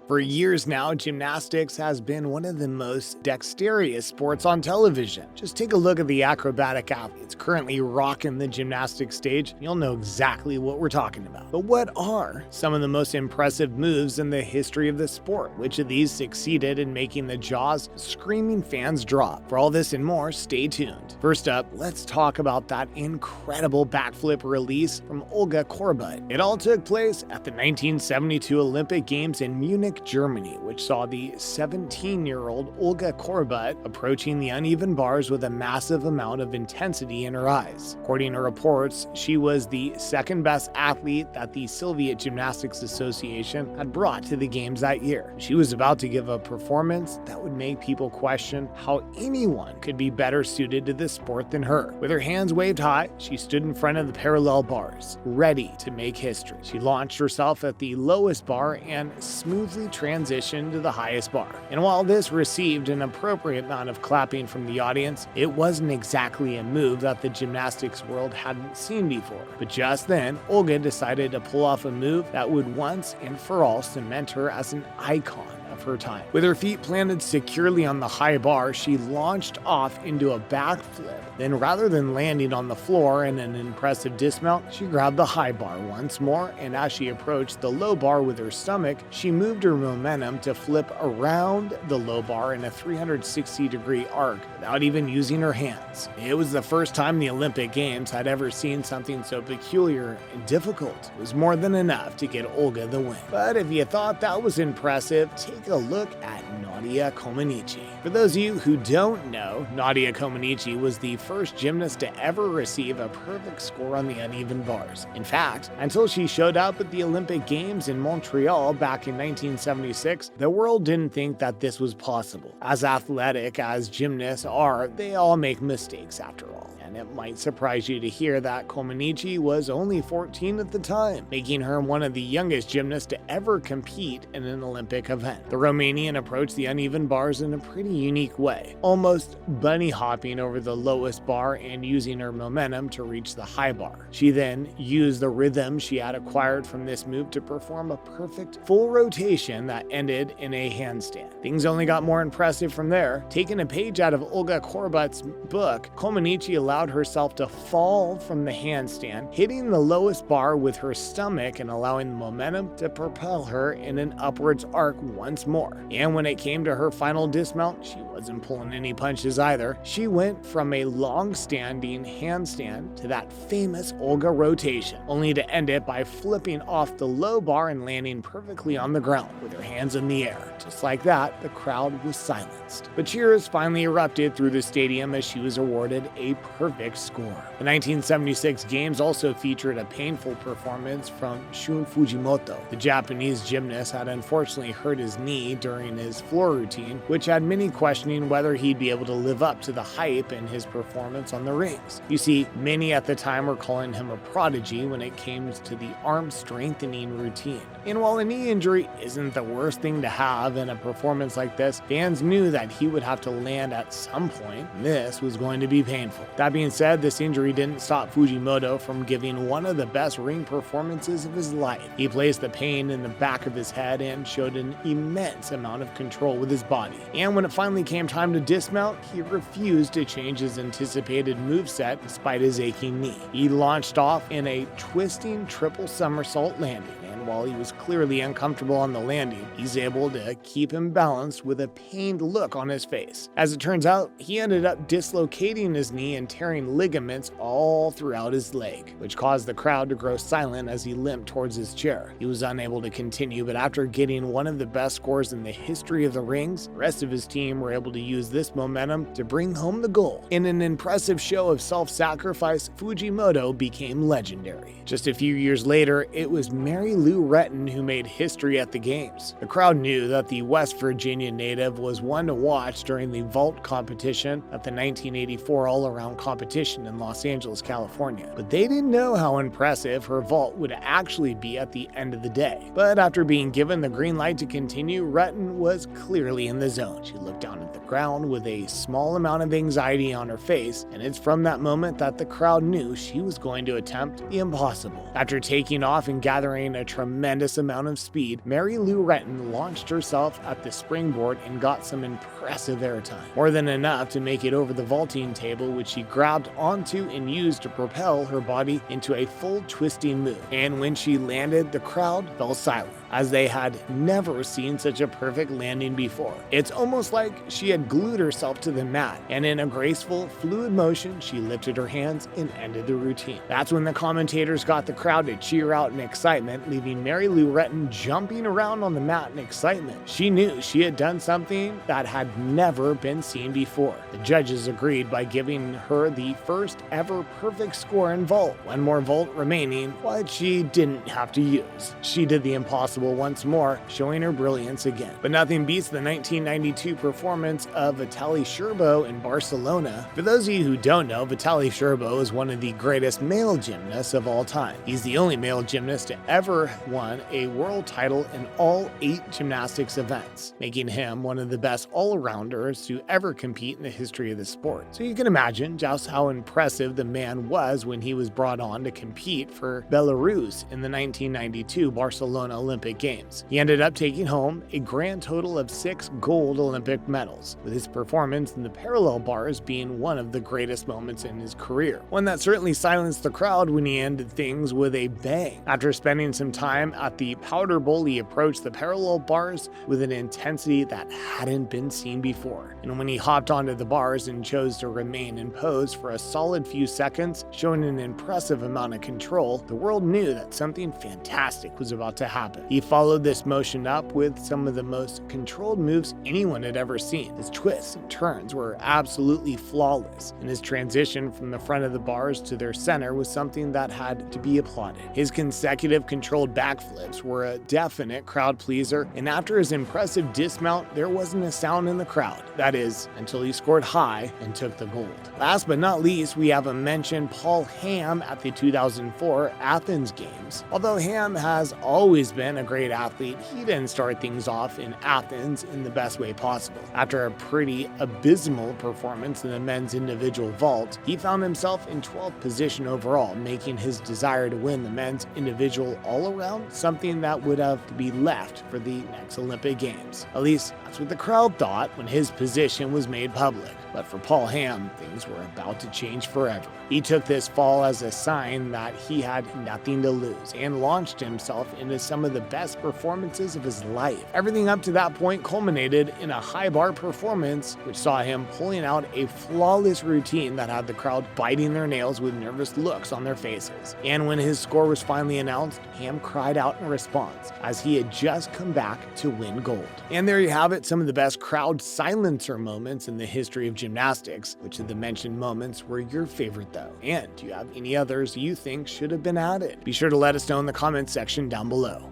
For years now, gymnastics has been one of the most dexterous sports on television. Just take a look at the acrobatic athletes currently rocking the gymnastics stage. You'll know exactly what we're talking about. But what are some of the most impressive moves in the history of the sport? Which of these succeeded in making the jaws of screaming fans drop? For all this and more, stay tuned. First up, let's talk about that incredible backflip release from Olga Korbut. It all took place at the 1972 Olympic Games in Munich, Germany, which saw the 17-year-old Olga Korbut approaching the uneven bars with a massive amount of intensity in her eyes. According to reports, she was the second best athlete that the Soviet Gymnastics Association had brought to the games that year. She was about to give a performance that would make people question how anyone could be better suited to this sport than her. With her hands waved high, she stood in front of the parallel bars, ready to make history. She launched herself at the lowest bar and smoothly transitioned to the highest bar. And while this received an appropriate amount of clapping from the audience, it wasn't exactly a move that the gymnastics world hadn't seen before. But just then, Olga decided to pull off a move that would once and for all cement her as an icon of her time. With her feet planted securely on the high bar, she launched off into a backflip. Then, rather than landing on the floor in an impressive dismount, she grabbed the high bar once more, and as she approached the low bar with her stomach, she moved her momentum to flip around the low bar in a 360-degree arc without even using her hands. It was the first time the Olympic Games had ever seen something so peculiar and difficult. It was more than enough to get Olga the win. But if you thought that was impressive, take a look at Comăneci. For those of you who don't know, Comăneci was the first gymnast to ever receive a perfect score on the uneven bars. In fact, until she showed up at the Olympic Games in Montreal back in 1976, the world didn't think that this was possible. As athletic as gymnasts are, they all make mistakes after all. And it might surprise you to hear that Comăneci was only 14 at the time, making her one of the youngest gymnasts to ever compete in an Olympic event. The Romanian approached the uneven bars in a pretty unique way, almost bunny hopping over the lowest bar and using her momentum to reach the high bar. She then used the rhythm she had acquired from this move to perform a perfect full rotation that ended in a handstand. Things only got more impressive from there. Taking a page out of Olga Korbut's book, Comăneci allowed herself to fall from the handstand, hitting the lowest bar with her stomach and allowing the momentum to propel her in an upwards arc once more. And when it came to her final dismount, she wasn't pulling any punches either. She went from a long-standing handstand to that famous Olga rotation, only to end it by flipping off the low bar and landing perfectly on the ground with her hands in the air. Just like that, the crowd was silenced. But cheers finally erupted through the stadium as she was awarded a perfect score. The 1976 Games also featured a painful performance from Shun Fujimoto. The Japanese gymnast had unfortunately hurt his knee during his floor routine, which had many questioning whether he'd be able to live up to the hype in his performance on the rings. You see, many at the time were calling him a prodigy when it came to the arm strengthening routine. And while a knee injury isn't the worst thing to have in a performance like this, fans knew that he would have to land at some point, and this was going to be painful. That being said, this injury didn't stop Fujimoto from giving one of the best ring performances of his life. He placed the pain in the back of his head and showed an immense amount of control with his body. And when it finally came time to dismount, he refused to change his anticipated moveset despite his aching knee. He launched off in a twisting triple somersault landing. While he was clearly uncomfortable on the landing, he's able to keep him balanced with a pained look on his face. As it turns out, he ended up dislocating his knee and tearing ligaments all throughout his leg, which caused the crowd to grow silent as he limped towards his chair. He was unable to continue, but after getting one of the best scores in the history of the rings, the rest of his team were able to use this momentum to bring home the gold. In an impressive show of self-sacrifice, Fujimoto became legendary. Just a few years later, it was Mary Lou Retton who made history at the Games. The crowd knew that the West Virginia native was one to watch during the vault competition at the 1984 all-around competition in Los Angeles, California. But they didn't know how impressive her vault would actually be at the end of the day. But after being given the green light to continue, Retton was clearly in the zone. She looked down at the ground with a small amount of anxiety on her face, and it's from that moment that the crowd knew she was going to attempt the impossible. After taking off and gathering a tremendous tremendous amount of speed, Mary Lou Retton launched herself at the springboard and got some impressive airtime. More than enough to make it over the vaulting table, which she grabbed onto and used to propel her body into a full twisting move. And when she landed, the crowd fell silent, as they had never seen such a perfect landing before. It's almost like she had glued herself to the mat, and in a graceful, fluid motion, she lifted her hands and ended the routine. That's when the commentators got the crowd to cheer out in excitement, leaving Mary Lou Retton jumping around on the mat in excitement. She knew she had done something that had never been seen before. The judges agreed by giving her the first ever perfect score in vault. One more vault remaining, what she didn't have to use. She did the impossible once more, showing her brilliance again. But nothing beats the 1992 performance of Vitaly Scherbo in Barcelona. For those of you who don't know, Vitaly Scherbo is one of the greatest male gymnasts of all time. He's the only male gymnast to ever won a world title in all 8 gymnastics events, making him one of the best all-arounders to ever compete in the history of the sport. So you can imagine just how impressive the man was when he was brought on to compete for Belarus in the 1992 Barcelona Olympic Games. He ended up taking home a grand total of 6 gold Olympic medals, with his performance in the parallel bars being one of the greatest moments in his career. One that certainly silenced the crowd when he ended things with a bang. After spending some time at the powder bowl, he approached the parallel bars with an intensity that hadn't been seen before. And when he hopped onto the bars and chose to remain in pose for a solid few seconds, showing an impressive amount of control, the world knew that something fantastic was about to happen. He followed this motion up with some of the most controlled moves anyone had ever seen. His twists and turns were absolutely flawless, and his transition from the front of the bars to their center was something that had to be applauded. His consecutive controlled backflips were a definite crowd pleaser, and after his impressive dismount, there wasn't a sound in the crowd. That is, until he scored high and took the gold. Last but not least, we have a mention Paul Hamm at the 2004 Athens Games. Although Hamm has always been a great athlete, he didn't start things off in Athens in the best way possible. After a pretty abysmal performance in the men's individual vault, he found himself in 12th position overall, making his desire to win the men's individual all-around something that would have to be left for the next Olympic Games. At least, that's what the crowd thought when his position was made public. But for Paul Hamm, things were about to change forever. He took this fall as a sign that he had nothing to lose and launched himself into some of the best performances of his life. Everything up to that point culminated in a high bar performance, which saw him pulling out a flawless routine that had the crowd biting their nails with nervous looks on their faces. And when his score was finally announced, Hamm cried out in response, as he had just come back to win gold. And there you have it, some of the best crowd silencer moments in the history of gymnastics. Which of the mentioned moments were your favorite though? And do you have any others you think should have been added? Be sure to let us know in the comments section down below.